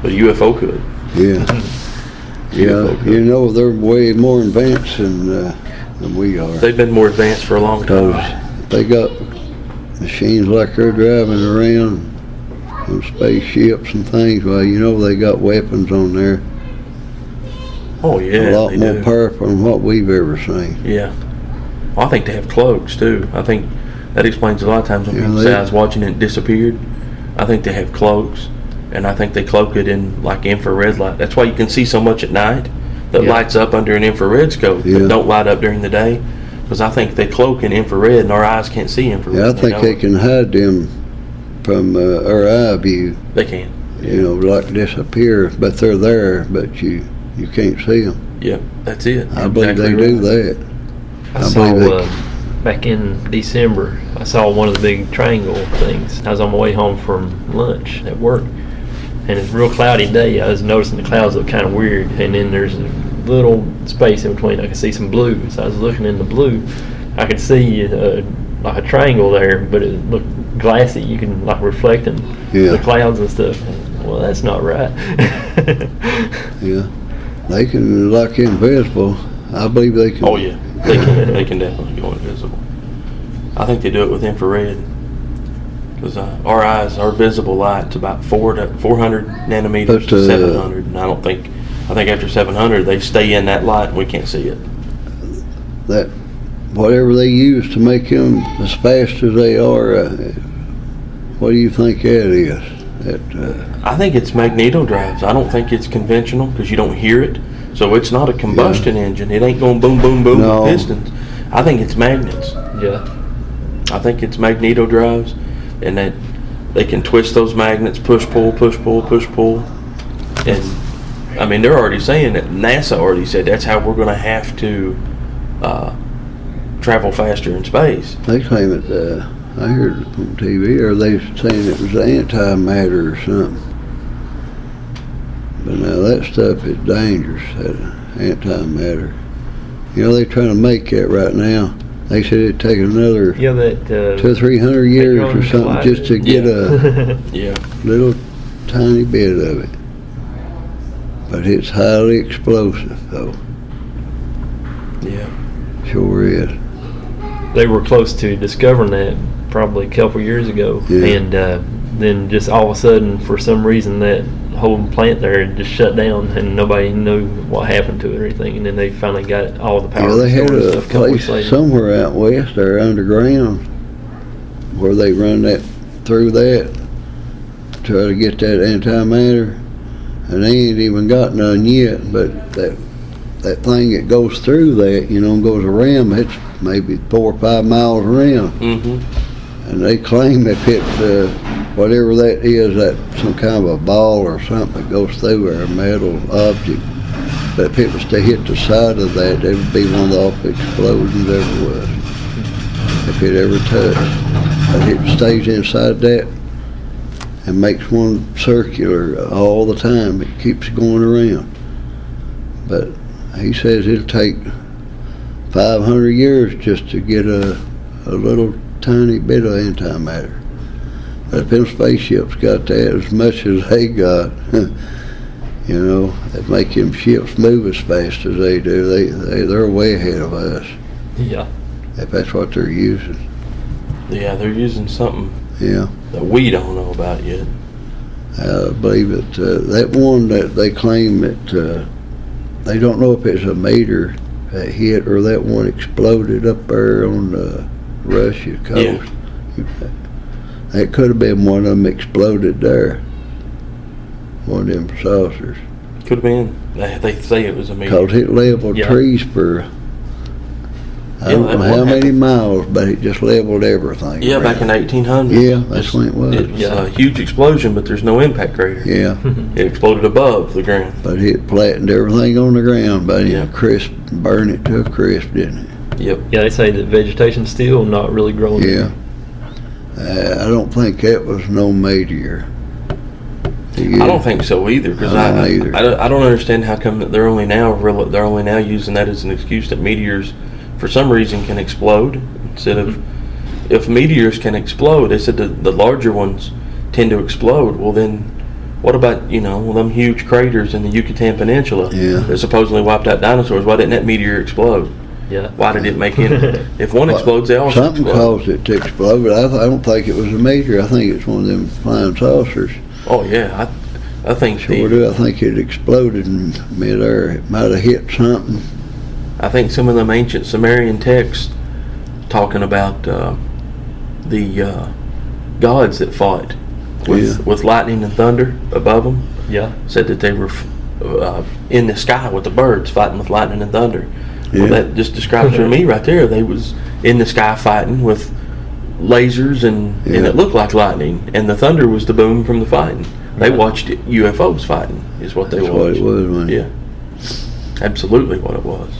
But a UFO could. Yeah. Yeah, you know, they're way more advanced than we are. They've been more advanced for a long time. They got machines like they're driving around on spaceships and things. Well, you know, they got weapons on there. Oh yeah, a lot more powerful than what we've ever seen. Yeah. Well, I think they have cloaks too. I think that explains a lot of times when people say I was watching it disappeared. I think they have cloaks, and I think they cloak it in like infrared light. That's why you can see so much at night that lights up under an infrared scope but don't light up during the day. Because I think they cloak in infrared, and our eyes can't see infrared. Yeah, I think they can hide them from our eye view. They can. You know, like disappear, but they're there, but you can't see them. Yeah, that's it. I believe they do that. I saw back in December, I saw one of the big triangle things. I was on my way home from lunch at work, and it's a real cloudy day. I was noticing the clouds look kind of weird, and then there's a little space in between. I could see some blue, so I was looking in the blue. I could see like a triangle there, but it looked glassy. You can like reflecting the clouds and stuff. Well, that's not right. Yeah, they can look invisible. I believe they can. Oh yeah, they can. They can definitely go invisible. I think they do it with infrared, because our eyes, our visible light's about 400 nanometers to 700, and I think after 700 they stay in that light and we can't see it. That whatever they use to make them as fast as they are, what do you think that is? I think it's magneto drives. I don't think it's conventional, because you don't hear it. So it's not a combustion engine. It ain't going boom, boom, boom with pistons. I think it's magnets. Yeah. I think it's magneto drives, and that they can twist those magnets, push, pull, push, pull, push, pull. And, I mean, they're already saying that. NASA already said that's how we're going to have to travel faster in space. They claim it, I heard it on TV, or they saying it was antimatter or something. But now that stuff is dangerous, that antimatter. You know, they're trying to make that right now. They said it'd take another 200 or 300 years or something just to get a little tiny bit of it. But it's highly explosive, though. Yeah. Sure is. They were close to discovering that probably a couple years ago, and then just all of a sudden, for some reason, that whole plant there just shut down, and nobody knew what happened to it or anything. And then they finally got all the power. Yeah, they had a place somewhere out west there underground where they run that through that, try to get that antimatter, and they ain't even got none yet. But that thing that goes through that, you know, goes around, it's maybe 4 or 5 miles around. Mm-hmm. And they claim if it, whatever that is, that some kind of a ball or something that goes through or a metal object, but if it was to hit the side of that, it would be one of the awful explosions ever was. If it ever touched. But it stays inside that and makes one circular all the time. It keeps going around. But he says it'll take 500 years just to get a little tiny bit of antimatter. But if them spaceships got that as much as they got, you know, that make them ships move as fast as they do. They're way ahead of us. Yeah. If that's what they're using. Yeah, they're using something that we don't know about yet. I believe that that one that they claim that they don't know if it's a meteor that hit or that one exploded up there on the Russia coast. Yeah. That could have been one of them exploded there. One of them saucers. Could have been. They say it was a meteor. Because it leveled trees for I don't know how many miles, but it just leveled everything. Yeah, back in 1800. Yeah, that's when it was. It was a huge explosion, but there's no impact crater. Yeah. It exploded above the ground. But it flattened everything on the ground, but it crisp, burned it to a crisp, didn't it? Yep. Yeah, they say that vegetation's still not really growing. Yeah. I don't think that was no meteor. I Yeah. I don't think so either, because I don't either. I don't understand how come that they're only now using that as an excuse that meteors, for some reason, can explode instead of, if meteors can explode, they said the larger ones tend to explode. Well, then what about them huge craters in the Yucatan Peninsula that supposedly wiped out dinosaurs? Why didn't that meteor explode? Yeah. Why did it make it? If one explodes, they all Something explode. caused it to explode, but I don't think it was a meteor. I think it's one of them flying saucers. Oh yeah, I think Sure do. I think it exploded in midair. It might have hit something. I think some of them ancient Sumerian texts talking about the gods that fought with lightning and thunder above them. Yeah. Said that they were in the sky with the birds fighting with lightning and thunder. Yeah. Well, that just describes for me right there. They was in the sky fighting with lasers and it looked like lightning, and the thunder was the boom from the fighting. They watched UFOs fighting, is what they That's watched. what it was, wasn't it? Yeah, absolutely what it was.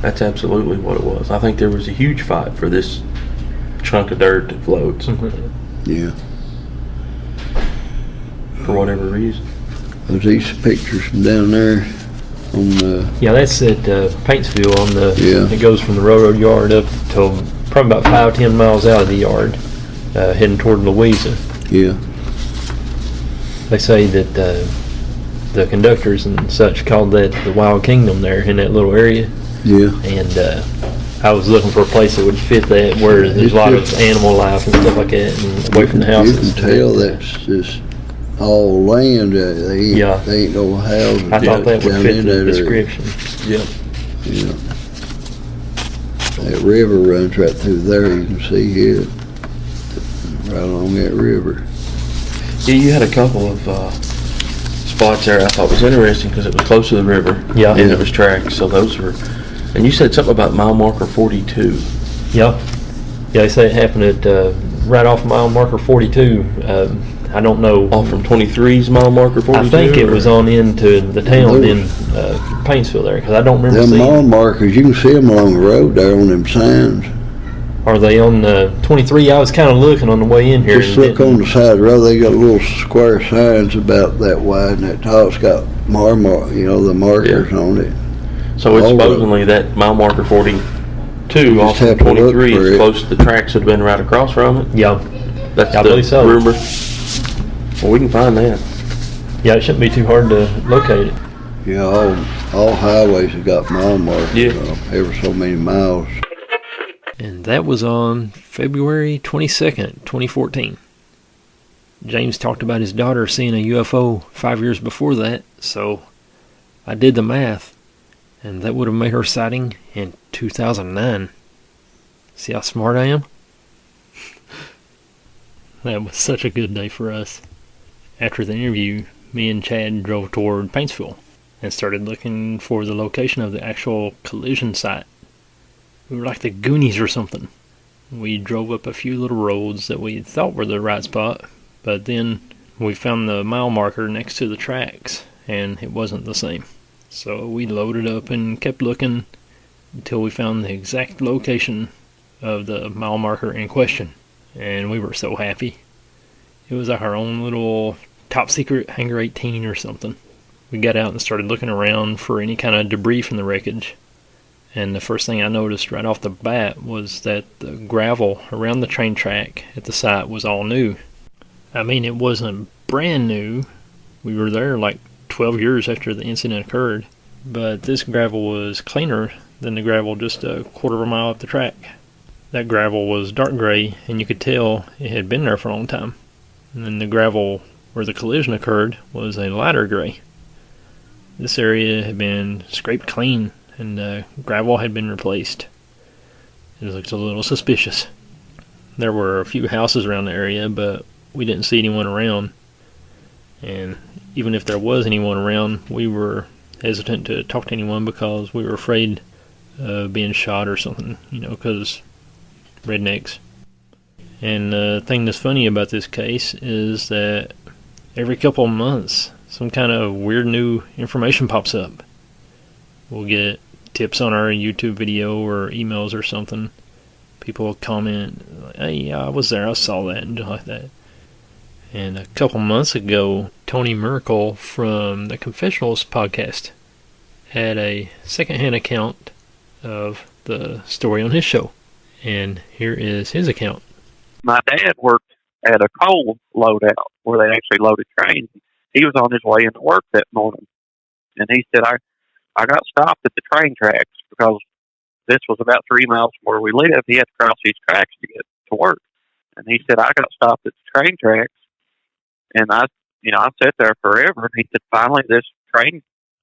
That's absolutely what it was. I think there was a huge fight for this chunk of dirt that floats Yeah. for whatever reason. There's these pictures from down there on Yeah, that's at Paintsville on the. Yeah. It goes from the railroad yard up to probably about 5-10 miles out of the yard, heading toward Louisa. yeah. They say that the conductors and such called that the Wild Kingdom there in that little area, Yeah. and I was looking for a place that would fit that, where there's a lot of animal life and stuff like that, and away from the houses. You can tell that's just all land. They ain't no houses. I thought that would down fit in the that area. description. Yep. Yeah. That river runs right through there. You can see it right along that river. Yeah, you had a couple of spots there I thought was interesting because it was close to the river. Yeah. And it was tracked, so those were. And you said something about mile marker 42. Yeah, they say it happened at right off mile marker 42. I don't know. Off from 23's mile marker 42? I think it was on into the town in Paintsville there, because I don't remember Them seeing. mile markers, you can see them along the road there on them signs. Are they on 23? I was kind of looking on the way in here. Just and look on the side of the road. They got little square signs about that wide, and that top's got the markers on it. So it's All of supposedly that mile marker 42 off just from have to look 23 for is it. close to the tracks that have been right across from it. Yeah, That's I the believe so. rumor. Well, we can find that. yeah, it shouldn't be too hard to locate it. Yeah, all highways have got mile markers. Yeah. Ever so many miles. And that was on February 22nd, 2014. James talked about his daughter seeing a UFO 5 years before that, so I did the math, and that would have made her sighting in 2009. See how smart I am? That was such a good day for us. After the interview, me and Chad drove toward Paintsville and started looking for the location of the actual collision site. We were like the Goonies or something. We drove up a few little roads that we thought were the right spot, but then we found the mile marker next to the tracks, and it wasn't the same. So we loaded up and kept looking until we found the exact location of the mile marker in question, and we were so happy. It was our own little top secret Hangar 18 or something. We got out and started looking around for any kind of debris from the wreckage. And the first thing I noticed right off the bat was that the gravel around the train track at the site was all new. I mean, it wasn't brand new. We were there like 12 years after the incident occurred. But this gravel was cleaner than the gravel just a quarter of a mile up the track. That gravel was dark gray, and you could tell it had been there for a long time. And then the gravel where the collision occurred was a lighter gray. This area had been scraped clean, and gravel had been replaced. It looked a little suspicious. There were a few houses around the area, but we didn't see anyone around. And even if there was anyone around, we were hesitant to talk to anyone because we were afraid of being shot or something, because rednecks. And the thing that's funny about this case is that every couple of months, some kind of weird new information pops up. We'll get tips on our YouTube video or emails or something. People will comment, hey, I was there, I saw that, and like that. And a couple months ago, Tony Merkel from the Confessionals podcast had a secondhand account of the story on his show. And here is his account. My dad worked at a coal loadout where they actually loaded trains. He was on his way into work that morning, and he said, I got stopped at the train tracks because this was about 3 miles from where we live. He had to cross these tracks to get to work. And he said, I got stopped at the train tracks, and I sat there forever. And he said, finally this train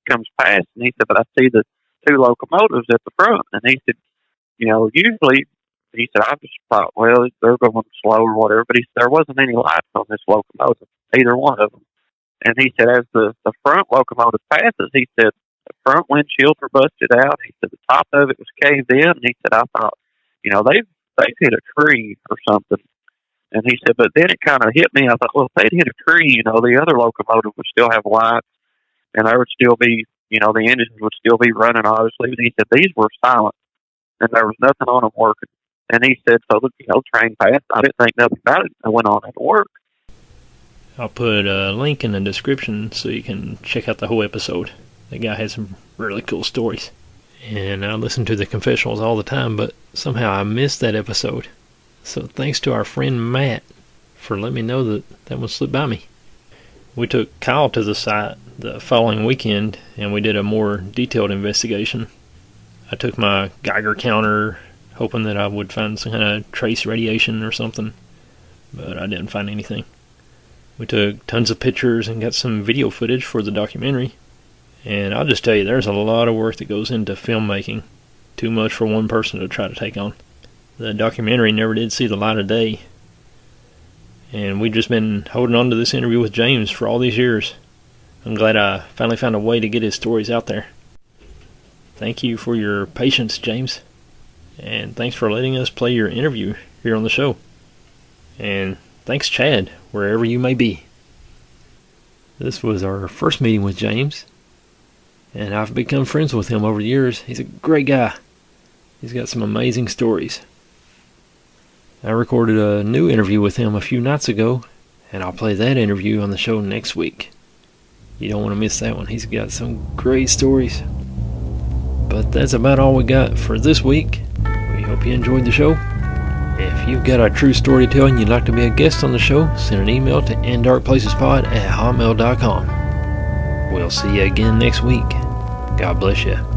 comes past, and he said, but I see the 2 locomotives at the front. And he said, usually, he said, I just thought, well, they're going slow or whatever. But he said, there wasn't any lights on this locomotive, either one of them. And he said, as the front locomotive passes, he said, the front windshields were busted out. He said, the top of it was caved in. And he said, I thought, they've hit a tree or something. And he said, but then it kind of hit me. I thought, well, if they'd hit a tree, the other locomotive would still have lights, and there would still be, the engines would still be running, obviously. But he said, these were silent, and there was nothing on them working. And he said, so the train passed. I didn't think nothing about it. I went on into work. I'll put a link in the description so you can check out the whole episode. That guy has some really cool stories. And I listen to the Confessionals all the time, but somehow I missed that episode. So thanks to our friend Matt for letting me know that one slipped by me. We took Kyle to the site the following weekend, and we did a more detailed investigation. I took my Geiger counter, hoping that I would find some kind of trace radiation or something, but I didn't find anything. We took tons of pictures and got some video footage for the documentary, and I'll just tell you, there's a lot of work that goes into filmmaking. Too much for one person to try to take on. The documentary never did see the light of day, and we've just been holding on to this interview with James for all these years. I'm glad I finally found a way to get his stories out there. Thank you for your patience, James. And thanks for letting us play your interview here on the show. And thanks, Chad, wherever you may be. This was our first meeting with James, and I've become friends with him over the years. He's a great guy. He's got some amazing stories. I recorded a new interview with him a few nights ago, and I'll play that interview on the show next week. You don't want to miss that one. He's got some great stories. But that's about all we got for this week. We hope you enjoyed the show. If you've got a true story to tell and you'd like to be a guest on the show, send an email to indarkplacespod@hotmail.com. We'll see you again next week. God bless you.